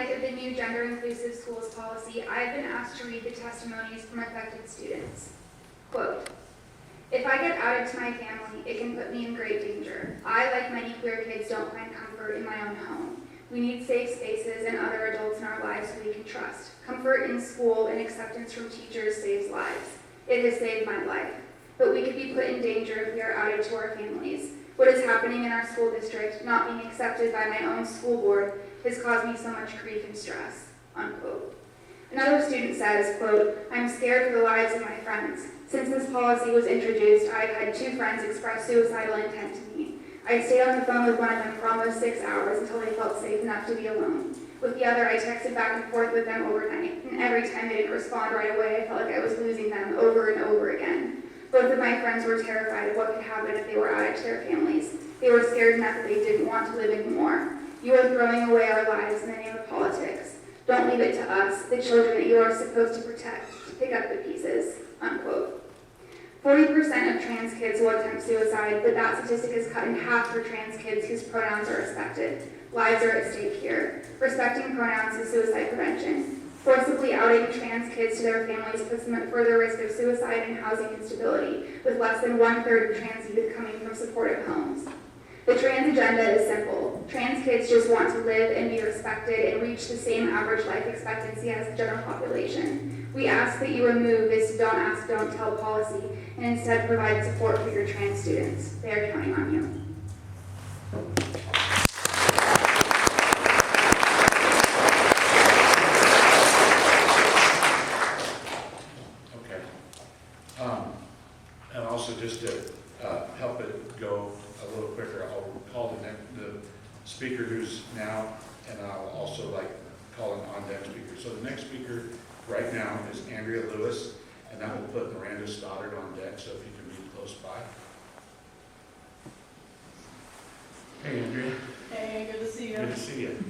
light of the new gender-inclusive schools policy, I have been asked to read the testimonies from affected students. Quote, "If I get outed to my family, it can put me in great danger. I, like many queer kids, don't find comfort in my own home. We need safe spaces and other adults in our lives who we can trust. Comfort in school and acceptance from teachers saves lives. It has saved my life. But we could be put in danger if we are outed to our families. What is happening in our school district, not being accepted by my own school board, has caused me so much grief and stress." Unquote. Another student says, quote, "I'm scared for the lives of my friends. Since this policy was introduced, I've had 2 friends express suicidal intent to me. I stayed on the phone with one of them for almost 6 hours until they felt safe enough to be alone. With the other, I texted back and forth with them overnight, and every time they didn't respond right away, I felt like I was losing them over and over again. Both of my friends were terrified of what could happen if they were outed to their families. They were scared enough that they didn't want to live anymore. You are throwing away our lives in the name of politics. Don't leave it to us, the children that you are supposed to protect, to pick up the pieces." Unquote. 40% of trans kids will attempt suicide, but that statistic is cut in half for trans kids whose pronouns are respected. Lives are at stake here. Respecting pronouns is suicide prevention. Forcibly outing trans kids to their families puts them at further risk of suicide and housing instability, with less than 1/3 of trans youth coming from supportive homes. The trans agenda is simple. Trans kids just want to live and be respected and reach the same average life expectancy as the general population. We ask that you remove this don't ask, don't tell policy and instead provide support for your trans students. They are counting on you. And also just to help it go a little quicker, I'll call the speaker who's now, and I'll also call an on-deck speaker. So the next speaker right now is Andrea Lewis, and then we'll put Miranda Stoddard on deck, so if you can be close by. Hey, Andrea. Hey, good to see you. Good to see you.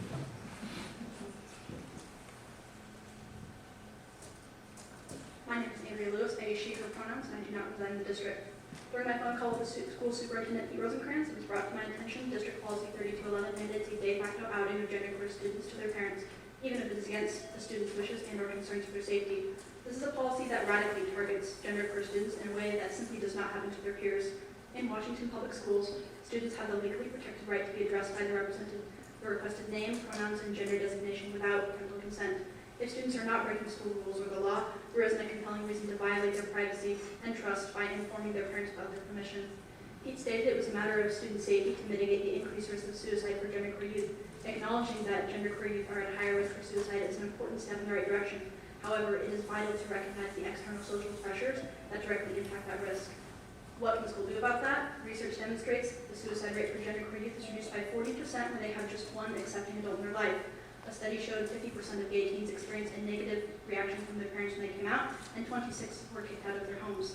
My name is Andrea Lewis. I use she, her pronouns, and I do not reside in the district. During my phone call with the school superintendent, Pete Rosencrantz, it was brought to my attention District Policy 3211 mandates a de facto outing of genderqueer students to their parents, even if it is against the students' wishes and or concerns for their safety. This is a policy that radically targets genderqueer students in a way that simply does not happen to their peers. In Washington public schools, students have the legally protected right to be addressed by their requested name, pronouns, and gender designation without parental consent. If students are not breaking school rules or the law, there isn't a compelling reason to violate their privacy and trust by informing their parents about their permission. Pete stated it was a matter of student safety to mitigate the increased risk of suicide for genderqueer youth. Acknowledging that genderqueer youth are at higher risk for suicide is an important step in the right direction. However, it is vital to recognize the external social pressures that directly impact that risk. What can the school do about that? Research demonstrates the suicide rate for genderqueer youth is reduced by 40% when they have just one accepting adult in their life. A study showed 50% of gay teens experienced a negative reaction from their parents when they came out, and 26 were kicked out of their homes.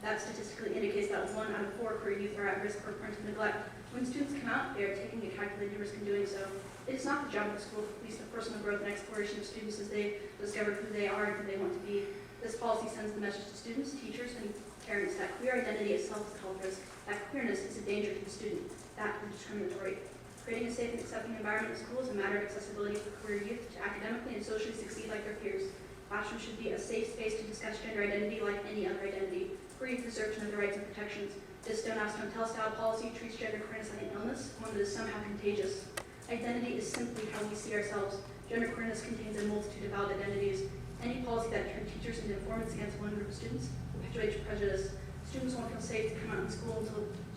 That statistically indicates that 1 out of 4 queer youth are at risk for parental neglect. When students come out, they are taking a calculated risk in doing so. It is not the job of the school to police the personal growth and exploration of students as they discover who they are and who they want to be. This policy sends the message to students, teachers, and parents that queer identity itself is a health risk, that queerness is a danger to the student, that is discriminatory. Creating a safe and accepting environment in school is a matter of accessibility for queer youth to academically and socially succeed like their peers. Classrooms should be a safe space to discuss gender identity like any other identity. Queer youth deserve to know their rights and protections. This don't ask, don't tell style policy treats gender queerness like an illness, one that is somehow contagious. Identity is simply how we see ourselves. Gender queerness contains a multitude of valid identities. Any policy that turns teachers into informants against one group of students perpetuates prejudice. Students won't feel safe to come out in school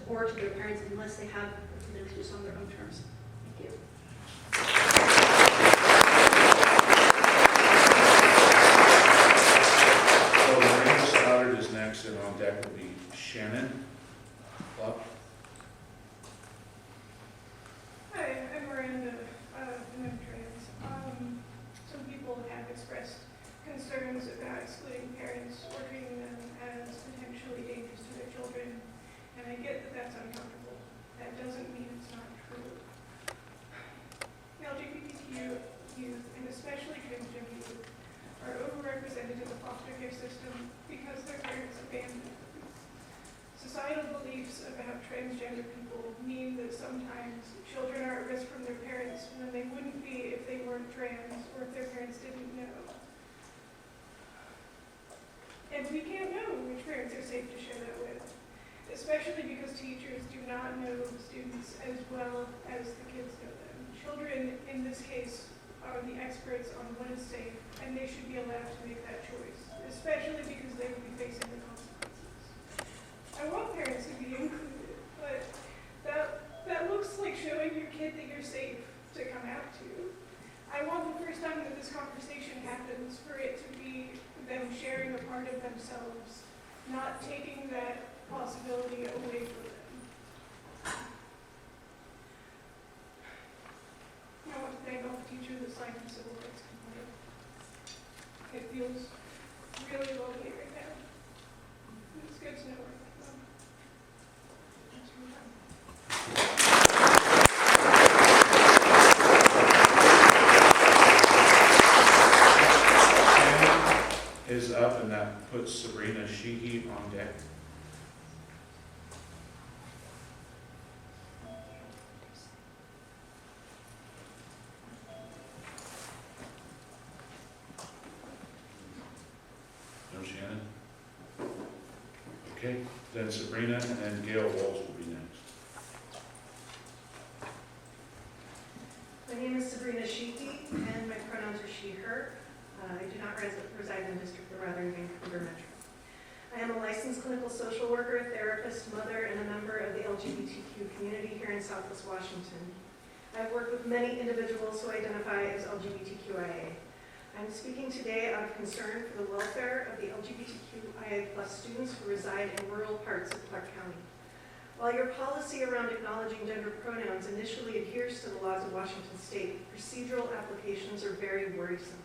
or to their parents unless they have freedom to do so on their own terms. Thank you. So Miranda Stoddard is next, and on deck will be Shannon Pluck. Hi, I'm Miranda, and I'm trans. Some people have expressed concerns about excluding parents or treating them as potentially dangerous to their children, and I get that that's uncomfortable. That doesn't mean it's not true. LGBTQ youth, and especially transgender youth, are overrepresented in the foster care system because their parents abandon them. Societal beliefs about transgender people mean that sometimes children are at risk from their parents when they wouldn't be if they weren't trans or if their parents didn't know. And we can't know which parents are safe to share that with, especially because teachers do not know students as well as the kids know them. Children, in this case, are the experts on what is safe, and they should be allowed to make that choice, especially because they will be facing the consequences. I want parents to be included, but that looks like showing your kid that you're safe to come out to. I want the first time that this conversation happens for it to be them sharing a part of themselves, not taking that possibility away from them. I want to thank all the teachers that signed the civil rights complaint. It feels really lonely right now. It's good to know where I'm from. Thanks for your time. Is up, and that puts Sabrina Sheehy on deck. No Shannon? Okay, then Sabrina, and then Gail Walls will be next. My name is Sabrina Sheehy, and my pronouns are she, her. I do not reside in the district, but rather in Vancouver Metro. I am a licensed clinical social worker, therapist, mother, and a member of the LGBTQ community here in Southwest Washington. I've worked with many individuals who identify as LGBTQIA. I'm speaking today out of concern for the welfare of the LGBTQIA+ students who reside in rural parts of Clark County. While your policy around acknowledging gender pronouns initially adheres to the laws of Washington State, procedural applications are very worrisome.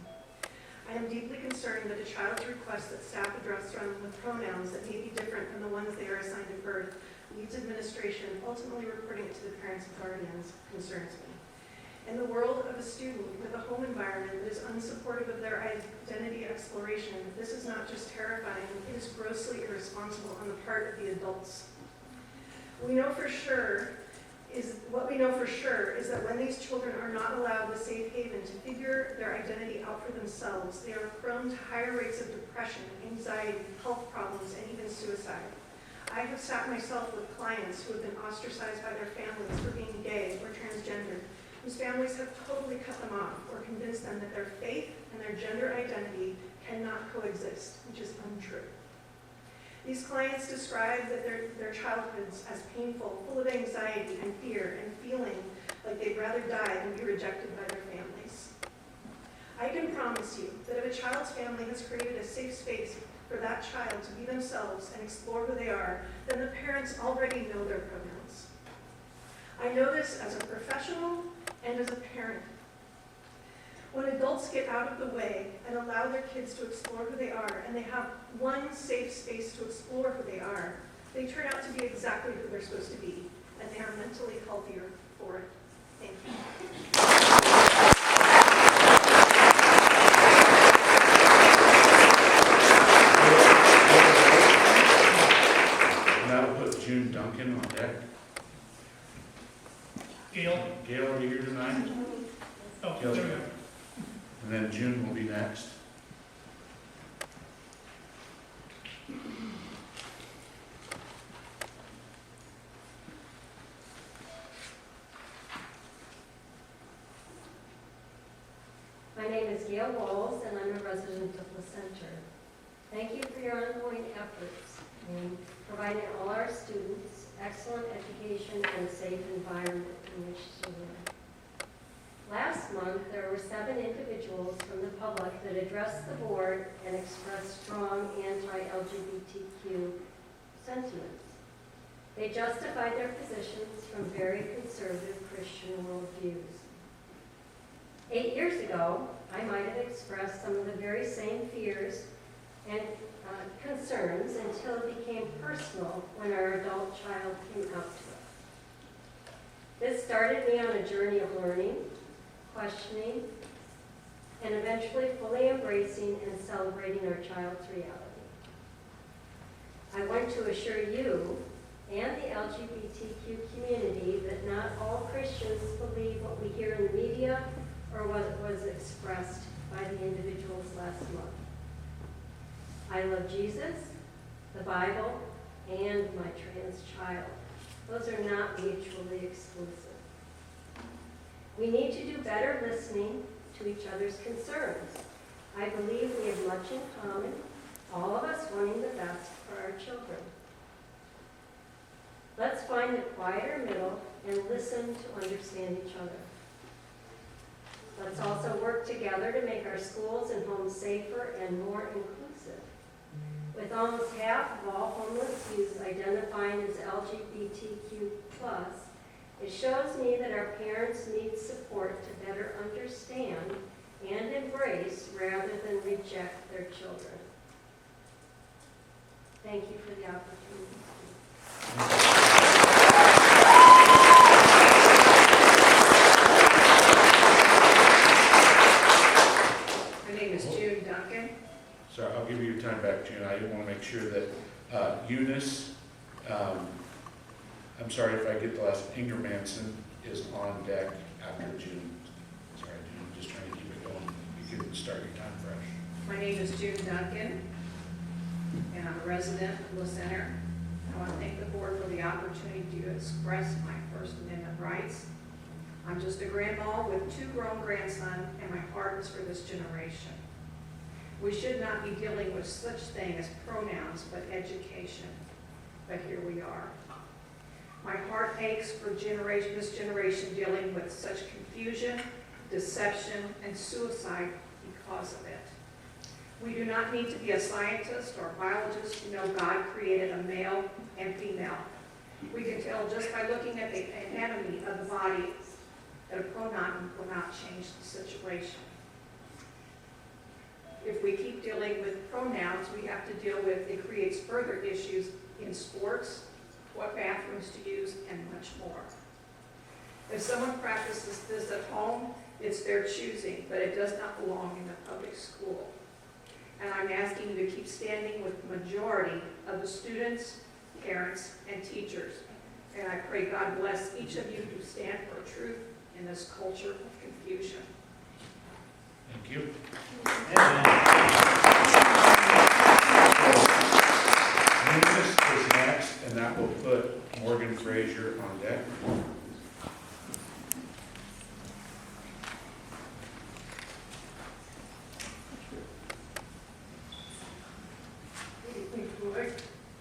I am deeply concerned that a child's request that staff address them with pronouns that may be different than the ones they are assigned at birth leads administration ultimately reporting it to the parents and guardians concerns me. In the world of a student with a home environment that is unsupportive of their identity exploration, this is not just terrifying, it is grossly irresponsible on the part of the adults. What we know for sure is that when these children are not allowed the safe haven to figure their identity out for themselves, they are prone to higher rates of depression, anxiety, health problems, and even suicide. I have sat myself with clients who have been ostracized by their families for being gay or transgender, whose families have totally cut them off or convinced them that their faith and their gender identity cannot coexist, which is untrue. These clients describe that their childhoods as painful, full of anxiety and fear, and feeling like they'd rather die than be rejected by their families. I can promise you that if a child's family has created a safe space for that child to be themselves and explore who they are, then the parents already know their pronouns. I know this as a professional and as a parent. When adults get out of the way and allow their kids to explore who they are, and they have one safe space to explore who they are, they turn out to be exactly who they're supposed to be, and they are mentally healthier for it. Thank you. And that'll put June Duncan on deck. Gail? Gail, are you here tonight? Oh, Gail's there we here. go. And then June will be next. My name is Gail Walls, and I'm a resident of the center. Thank you for your ongoing efforts in providing all our students excellent education and a safe environment in which to live. Last month, there were 7 individuals from the public that addressed the board and expressed strong anti-LGBTQ sentiments. They justified their positions from very conservative Christian worldviews. 8 years ago, I might have expressed some of the very same fears and concerns until it became personal when our adult child came out to us. This started me on a journey of learning, questioning, and eventually fully embracing and celebrating our child's reality. I want to assure you and the LGBTQ community that not all Christians believe what we hear in the media or what was expressed by the individuals last month. I love Jesus, the Bible, and my trans child. Those are not mutually exclusive. We need to do better listening to each other's concerns. I believe we have much in common, all of us wanting the best for our children. Let's find the quieter middle and listen to understand each other. Let's also work together to make our schools and homes safer and more inclusive. With almost half of all homeless youth identifying as LGBTQ+, it shows me that our parents need support to better understand and embrace rather than reject their children. Thank you for the opportunity. My name is June Duncan. So I'll give you your time back, June. I want to make sure that Eunice, I'm sorry if I get the last, Ingermanson is on deck after June. Sorry, June, I'm just trying to keep it going. You can start your time fresh. My name is June Duncan, and I'm a resident of La Center. I want to thank the board for the opportunity to express my First Amendment rights. I'm just a grandma with 2 grown grandsons, and my heart is for this generation. We should not be dealing with such thing as pronouns, but education. But here we are. My heart aches for this generation dealing with such confusion, deception, and suicide because of it. We do not need to be a scientist or a biologist to know God created a male and female. We can tell just by looking at the anatomy of the body that a pronoun will not change the situation. If we keep dealing with pronouns, we have to deal with, it creates further issues in sports, what bathrooms to use, and much more. If someone practices this at home, it's their choosing, but it does not belong in the public school. And I'm asking you to keep standing with the majority of the students, parents, and teachers. And I pray God bless each of you who stand for truth in this culture of confusion. Thank you. Eunice is next, and that will put Morgan Frazier on deck.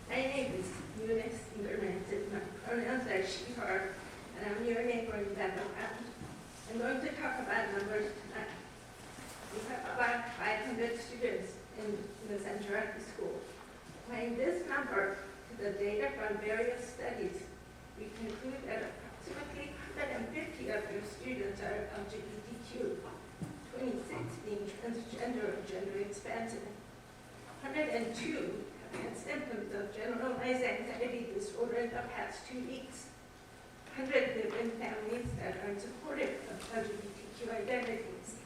My name is Eunice Ingermanson. My pronouns are she, her, and I'm your neighbor in Battleground. I'm going to talk about numbers tonight. We have about 500 students in the center of the school. Applying this number to the data from various studies, we conclude that approximately 150 of your students are LGBTQ, 26 being transgender or gender expansive. 102 have had symptoms of generalized anxiety disorder in the past 2 weeks. 100 live in families that are supportive of LGBTQ identities.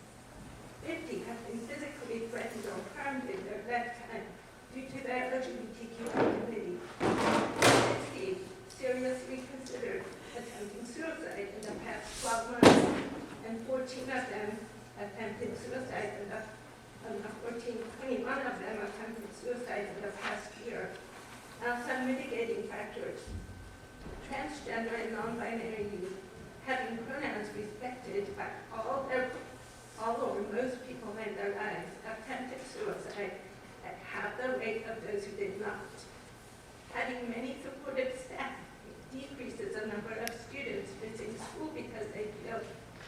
50 have been physically threatened or harmed in their lifetime due to their LGBTQ identity. 60 seriously considered attempting suicide in the past 12 months, and 14 of them attempted suicide in the 21 of them attempted suicide in the past year. Now, some mitigating factors. Transgender and non-binary youth having pronouns respected by all or most people in their lives attempted suicide at half the rate of those who did not. Having many supportive staff decreases the number of students missing school because they feel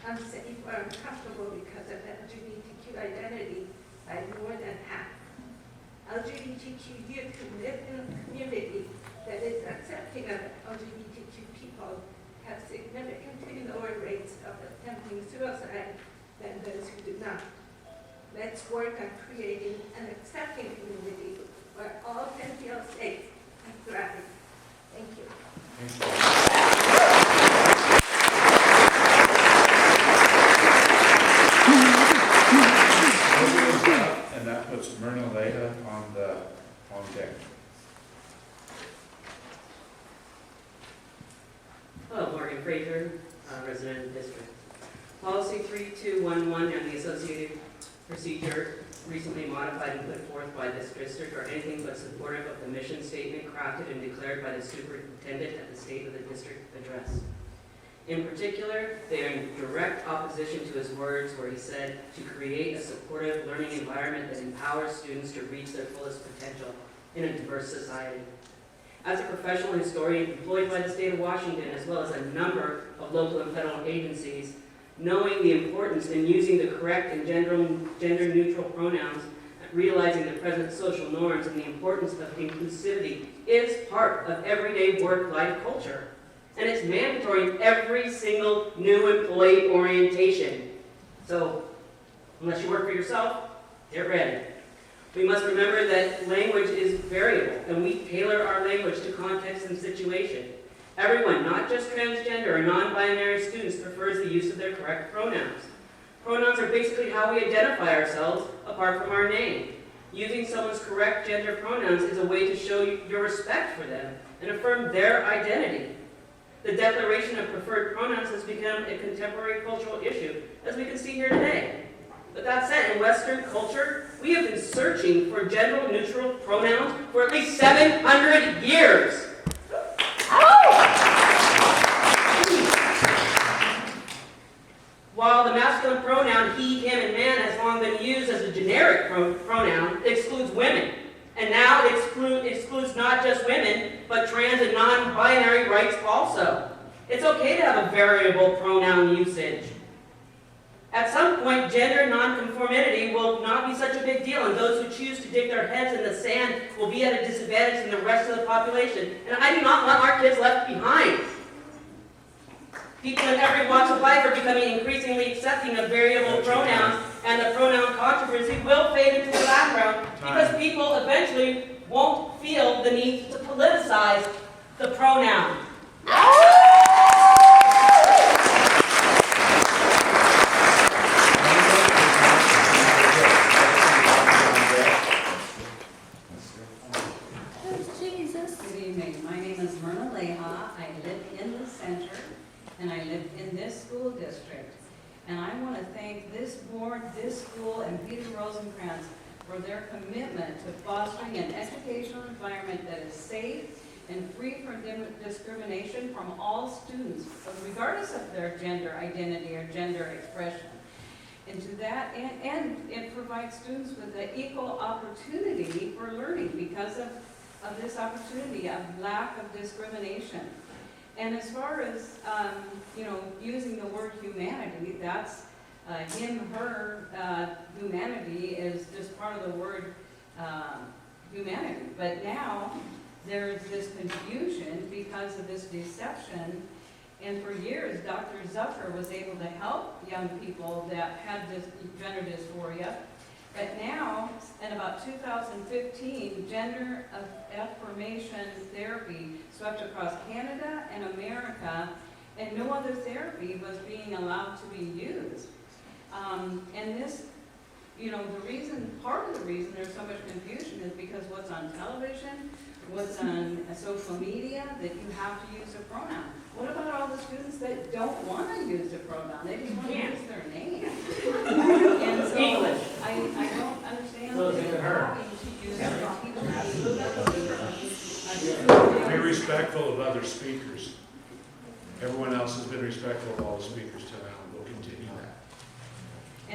unsafe or uncomfortable because of LGBTQ identity by more than half. LGBTQ youth who live in a community that is accepting of LGBTQ people have significantly lower rates of attempting suicide than those who do not. Let's work on creating an accepting community where all can feel safe and thrive. Thank you. And that puts Myrna Leha on deck. Hello, Morgan Frazier, resident of the district. Policy 3211 and the associated procedure recently modified and put forth by this district are anything but supportive of the mission statement crafted and declared by the superintendent at the State of the District address. In particular, they are in direct opposition to his words where he said to create a supportive learning environment that empowers students to reach their fullest potential in a diverse society. As a professional historian employed by the state of Washington, as well as a number of local and federal agencies, knowing the importance in using the correct and gender-neutral pronouns, realizing the present social norms and the importance of inclusivity is part of everyday work-life culture. And it's mandatory in every single new employee orientation. So, unless you work for yourself, get ready. We must remember that language is variable, and we tailor our language to context and situation. Everyone, not just transgender or non-binary students, prefers the use of their correct pronouns. Pronouns are basically how we identify ourselves apart from our name. Using someone's correct gender pronouns is a way to show your respect for them and affirm their identity. The declaration of preferred pronouns has become a contemporary cultural issue, as we can see here today. But that said, in Western culture, we have been searching for gender-neutral pronouns for at least 700 years. While the masculine pronoun he, him, and man has long been used as a generic pronoun, it excludes women. And now it excludes not just women, but trans and non-binary rights also. It's okay to have a variable pronoun usage. At some point, gender nonconformity will not be such a big deal, and those who choose to dig their heads in the sand will be at a disadvantage from the rest of the population. And I do not want our kids left behind. People in every walk of life are becoming increasingly accepting of variable pronouns, and the pronoun controversy will fade into the background because people eventually won't feel the need to politicize the pronoun. Good evening. My name is Myrna Leha. I live in the center, and I live in this school district. And I want to thank this board, this school, and Peter Rosencrantz for their commitment to fostering an educational environment that is safe and free from discrimination from all students, regardless of their gender identity or gender expression. And to that, and it provides students with the equal opportunity for learning because of this opportunity of lack of discrimination. And as far as, using the word humanity, that's him, her, humanity is just part of the word humanity. But now there's this confusion because of this deception. And for years, Dr. Zucker was able to help young people that had this gender dysphoria. But now, in about 2015, gender affirmation therapy swept across Canada and America, and no other therapy was being allowed to be used. And this, part of the reason there's so much confusion is because what's on television, what's on social media, that you have to use a pronoun. What about all the students that don't want to use the pronoun? They just want to use their name. And so English. I don't understand. Those are her. Be respectful of other speakers. Everyone else has been respectful of all the speakers tonight, and we'll continue that.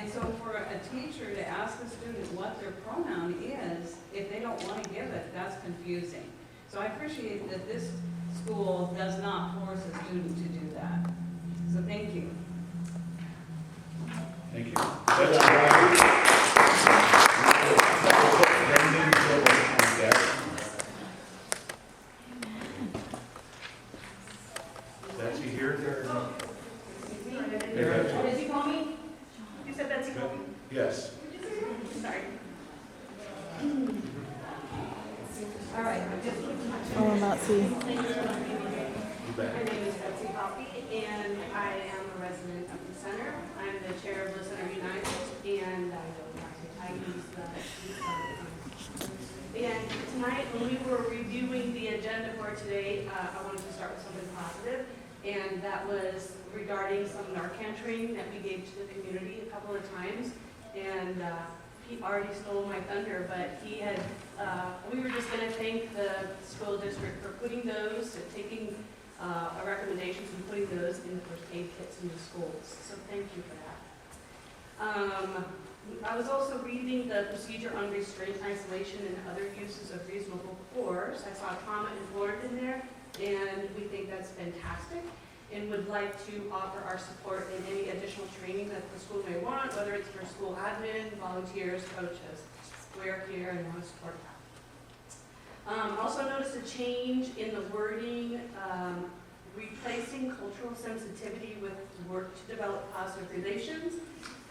And so for a teacher to ask a student what their pronoun is, if they don't want to give it, that's confusing. So I appreciate that this school does not force a student to do that. So thank you. Thank you. That's all right. Brendan Gilbert on deck. That's he here? Did you call me? You said Betsy called me? Yes. Sorry. All right. I will not see. You bet. My name is Betsy Hoppy, and I am a resident of the center. I'm the chair of the Center United, and I use the And tonight, when we were reviewing the agenda for today, I wanted to start with something positive. And that was regarding some Narcan training that we gave to the community a couple of times. And he already stole my thunder, but he had, we were just gonna thank the school district for putting those, taking a recommendation and putting those in the first aid kits in the schools. So thank you for that. I was also reading the procedure on restraint, isolation, and other uses of reasonable force. I saw trauma informed in there, and we think that's fantastic, and would like to offer our support in any additional training that the school may want, whether it's for school admin, volunteers, coaches. We're here and want to support that. Also noticed a change in the wording, replacing cultural sensitivity with work to develop positive relations.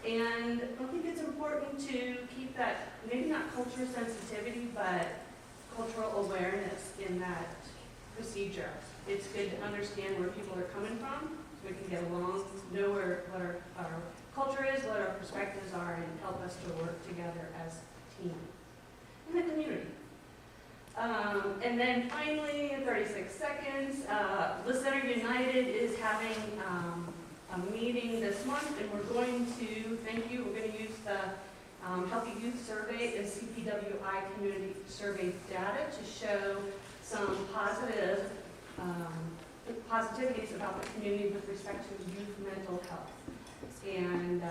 And I think it's important to keep that, maybe not cultural sensitivity, but cultural awareness in that procedure. It's good to understand where people are coming from, so we can get along, know what our culture is, what our perspectives are, and help us to work together as a team in the community. And then finally, in 36 seconds, Bliss Center United is having a meeting this month, and we're going to, thank you, we're going to use the Healthy Youth Survey and CPWI Community Survey data to show some positivities about the community with respect to youth mental health. And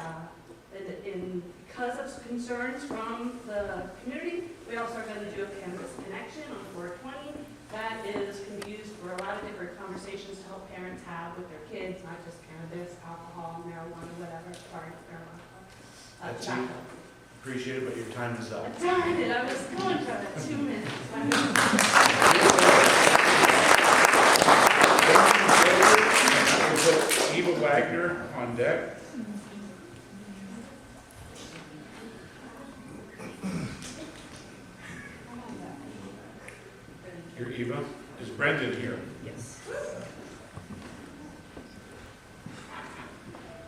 because of concerns from the community, we also are going to do a Cannabis Connection on 420. That can be used for a lot of different conversations to help parents have with their kids, not just cannabis, alcohol, marijuana, whatever, sorry, marijuana. Tobacco. Appreciate it, but your time is up. Darn it, I was going for that 2 minutes. We'll put Eva Wagner on deck. You're Eva. Is Brendan here? Yes.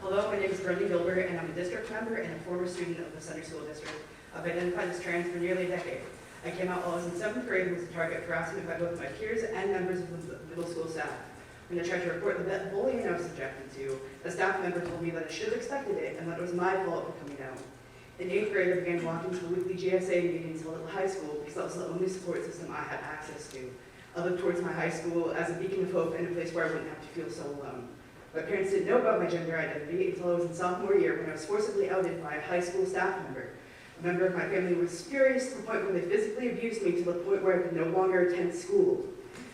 Hello, my name is Brendan Gilbert, and I'm a district member and a former student of the Center School District. I've identified as trans for nearly a decade. I came out while I was in 7th grade and was a target of harassment by both my peers and members of the middle school staff. When I tried to report the bullying I was subjected to, a staff member told me that I should have expected it and that it was my fault for coming out. In 8th grade, I began walking to the weekly GSA meetings held at the high school because that was the only support system I had access to. I looked towards my high school as a beacon of hope and a place where I wouldn't have to feel so alone. My parents didn't know about my gender identity until I was in sophomore year when I was forcibly outed by a high school staff member. A member of my family was furious to the point where they physically abused me to the point where I could no longer attend school.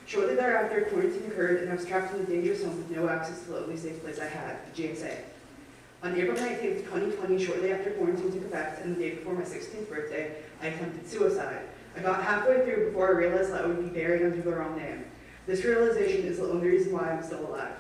Shortly thereafter, quarantine occurred and I was trapped in a dangerous home with no access to the only safe place I had, the GSA. On April 19th, 2020, shortly after quarantine took effect and the day before my 16th birthday, I attempted suicide. I got halfway through before I realized that I would be buried under the wrong name. This realization is the only reason why I'm still alive.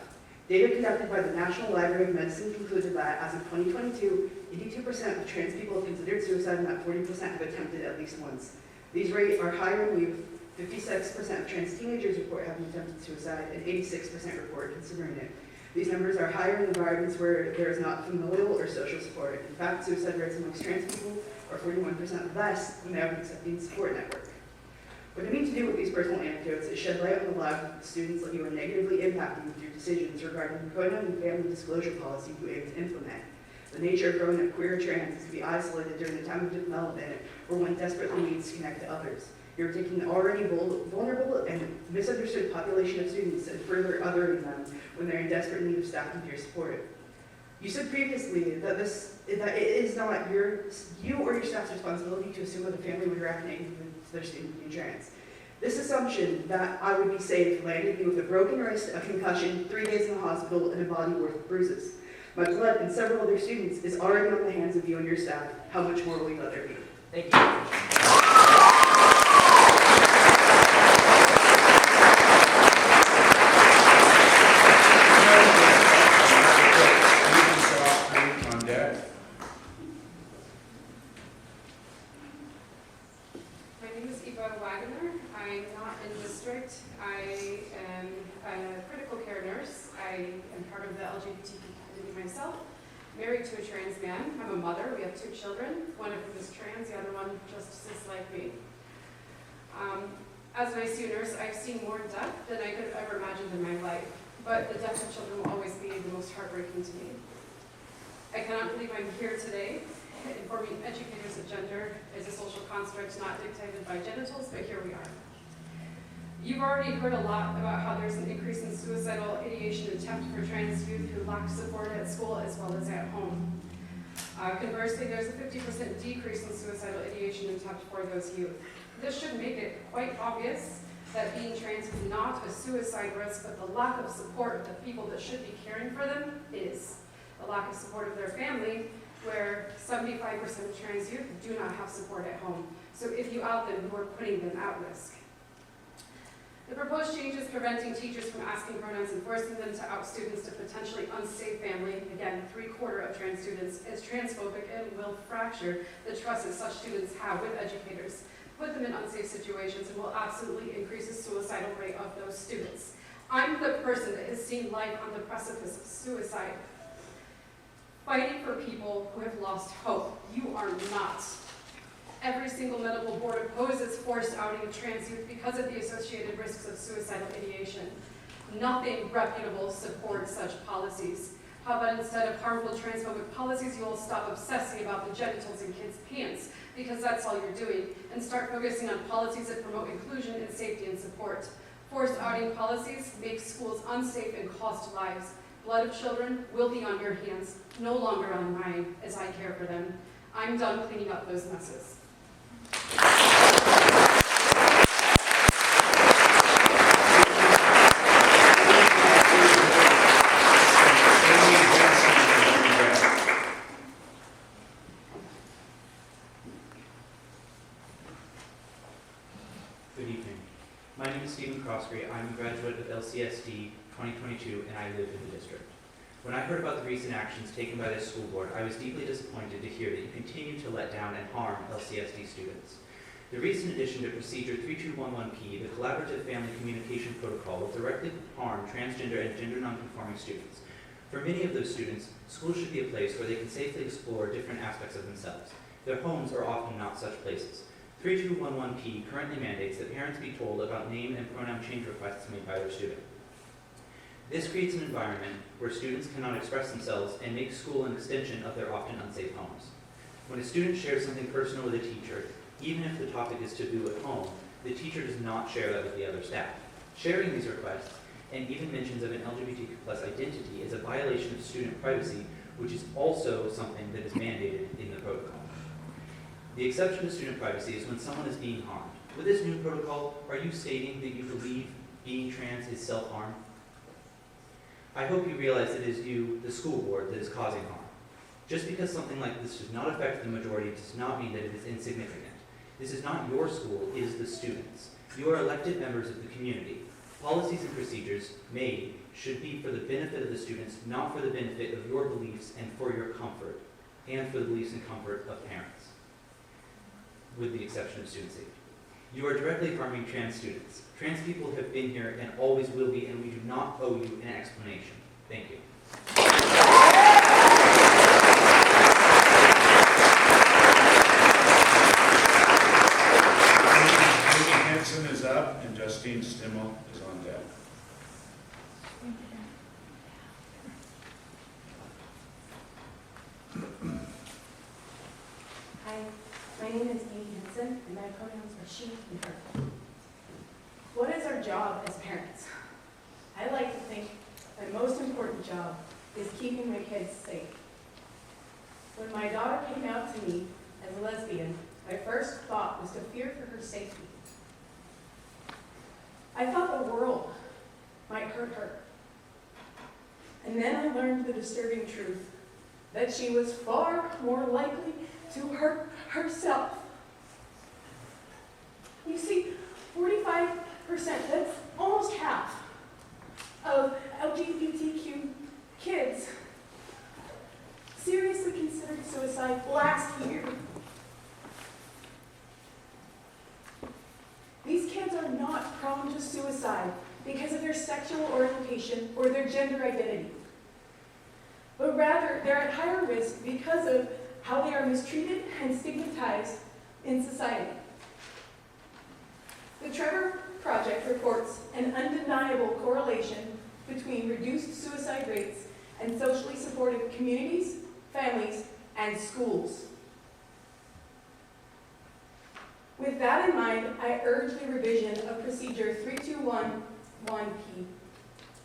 Data conducted by the National Library of Medicine concluded that, as of 2022, 82% of trans people have considered suicide and that 40% have attempted at least once. These rates are higher in youth. 56% of trans teenagers report having attempted suicide, and 86% report considering it. These numbers are higher in environments where there is not familial or social support. In fact, suicide rates amongst trans people are 41% less when they have an accepting support network. What I mean to do with these personal anecdotes is shed light on the lives of the students that you are negatively impacting with your decisions regarding the pronoun and family disclosure policy you aim to implement. The nature of growing up queer or trans is to be isolated during the time of development or one desperately needs to connect to others. You're taking an already vulnerable and misunderstood population of students and further othering them when they're in desperate need of staff and peer support. You said previously that it is not you or your staff's responsibility to assume that the family would react negatively to their student being trans. This assumption that I would be safe landed me with a broken wrist, a concussion, 3 days in the hospital, and a body worth of bruises. My blood and several other students is already on the hands of you and your staff. How much more will you let there be? Thank you. I am a critical care nurse. I am part of the LGBTQ community myself, married to a trans man. I'm a mother. We have 2 children. One of whom is trans, the other one just cis like me. As an ICU nurse, I've seen more death than I could have ever imagined in my life. but the death of children will always be the most heartbreaking to me. I cannot believe I'm here today informing educators that gender is a social construct not dictated by genitals, but here we are. You've already heard a lot about how there's an increase in suicidal ideation attempt for trans youth who lack support at school as well as at home. Conversely, there's a 50% decrease in suicidal ideation attempt for those youth. This should make it quite obvious that being trans is not a suicide risk, but the lack of support of the people that should be caring for them is. The lack of support of their family, where 75% of trans youth do not have support at home. So if you out them, you are putting them at risk. The proposed changes preventing teachers from asking pronouns and forcing them to out students to potentially unsafe family, again, 3/4 of trans students, is transphobic and will fracture the trust that such students have with educators, put them in unsafe situations, and will absolutely increase the suicidal rate of those students. I'm the person that has seen life on the precipice of suicide. Fighting for people who have lost hope. You are not. Every single medical board opposes forced outing of trans youth because of the associated risks of suicidal ideation. Nothing reputable supports such policies. How about instead of harmful transphobic policies, you will stop obsessing about the genitals in kids' pants, because that's all you're doing, and start focusing on policies that promote inclusion and safety and support. Forced outing policies make schools unsafe and cost lives. Blood of children will be on your hands, no longer on mine, as I care for them. I'm done cleaning up those messes. Good evening. My name is Stephen Croskery. I'm a graduate of LCSD 2022, and I live in the district. When I heard about the recent actions taken by this school board, I was deeply disappointed to hear that you continue to let down and harm LCSD students. The recent addition to Procedure 3211P, the Collaborative Family Communication Protocol, will directly harm transgender and gender nonconforming students. For many of those students, school should be a place where they can safely explore different aspects of themselves. Their homes are often not such places. 3211P currently mandates that parents be told about name and pronoun change requests made by their student. This creates an environment where students cannot express themselves and make school an extension of their often unsafe homes. When a student shares something personal with a teacher, even if the topic is taboo at home, the teacher does not share that with the other staff. Sharing these requests, and even mentions of an LGBTQ+ identity, is a violation of student privacy, which is also something that is mandated in the protocol. The exception to student privacy is when someone is being harmed. With this new protocol, are you stating that you believe being trans is self-harm? I hope you realize that it is you, the school board, that is causing harm. Just because something like this does not affect the majority does not mean that it is insignificant. This is not your school, it is the students. You are elected members of the community. Policies and procedures made should be for the benefit of the students, not for the benefit of your beliefs and for your comfort, and for the beliefs and comfort of parents, with the exception of student safety. You are directly harming trans students. Trans people have been here and always will be, and we do not owe you an explanation. Thank you. Amy Henson is up, and Justine Stimmel is on deck. Hi, my name is Amy Henson, and my pronouns are she and her. What is our job as parents? I like to think my most important job is keeping my kids safe. When my daughter came out to me as a lesbian, my first thought was to fear for her safety. I thought the world might hurt her. And then I learned the disturbing truth that she was far more likely to hurt herself. You see, 45%, that's almost half of LGBTQ kids seriously considered suicide last year. These kids are not prone to suicide because of their sexual orientation or their gender identity, but rather they're at higher risk because of how they are mistreated and stigmatized in society. The Trevor Project reports an undeniable correlation between reduced suicide rates and socially supportive communities, families, and schools. With that in mind, I urge the revision of Procedure 3211P.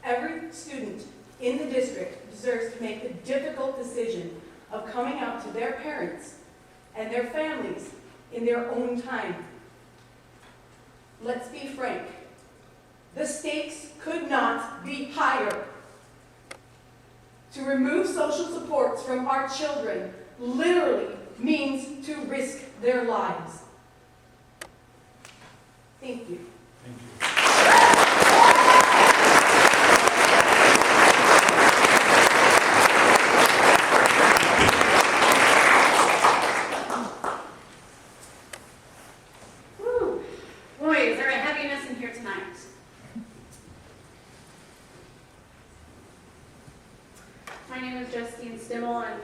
Every student in the district deserves to make the difficult decision of coming out to their parents and their families in their own time. Let's be frank. The stakes could not be higher. To remove social supports from our children literally means to risk their lives. Thank you. Thank you. Whew. Boy, is there a heaviness in here tonight. My name is Justine Stimmel, and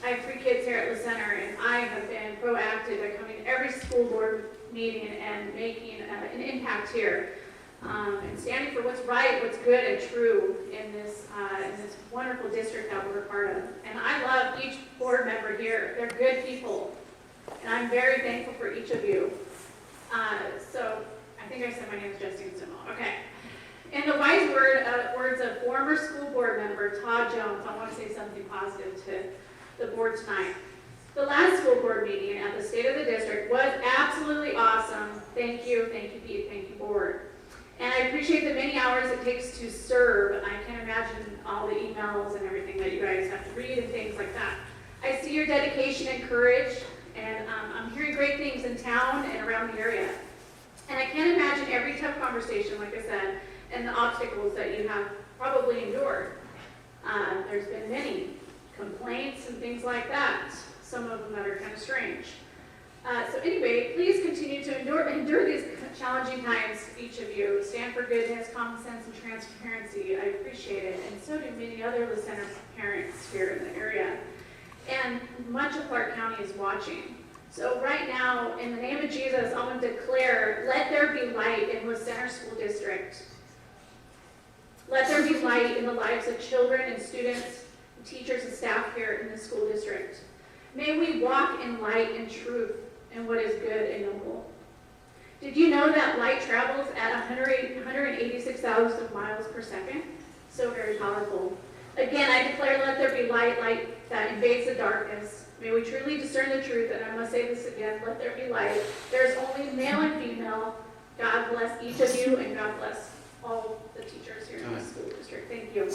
I have 3 kids here at the center, and I have been proactive at coming to every school board meeting and making an impact here, and standing for what's right, what's good and true in this wonderful district that we're a part of. And I love each board member here. They're good people, and I'm very thankful for each of you. So I think I said my name is Justine Stimmel. Okay. In the wise words of former school board member Todd Jones, I want to say something positive to the board tonight. The last school board meeting at the State of the District was absolutely awesome. Thank you, Pete, thank you, board. And I appreciate the many hours it takes to serve. I can't imagine all the emails and everything that you guys have to read and things like that. I see your dedication and courage, and I'm hearing great things in town and around the area. And I can't imagine every tough conversation, like I said, and the obstacles that you have probably endured. There's been many complaints and things like that, some of them that are kind of strange. So anyway, please continue to endure these challenging times, each of you. Stand for goodness, common sense, and transparency. I appreciate it, and so do many other La Center parents here in the area. And much of Clark County is watching. So right now, in the name of Jesus, I'm going to declare, let there be light in La Center School District. Let there be light in the lives of children and students, and teachers and staff here in the school district. May we walk in light and truth and what is good and noble. Did you know that light travels at 186,000 miles per second? So very powerful. Again, I declare, let there be light that invades the darkness. May we truly discern the truth, and I must say this again, let there be light. There's only male and female. God bless each of you, and God bless all the teachers here in the school district. Thank you.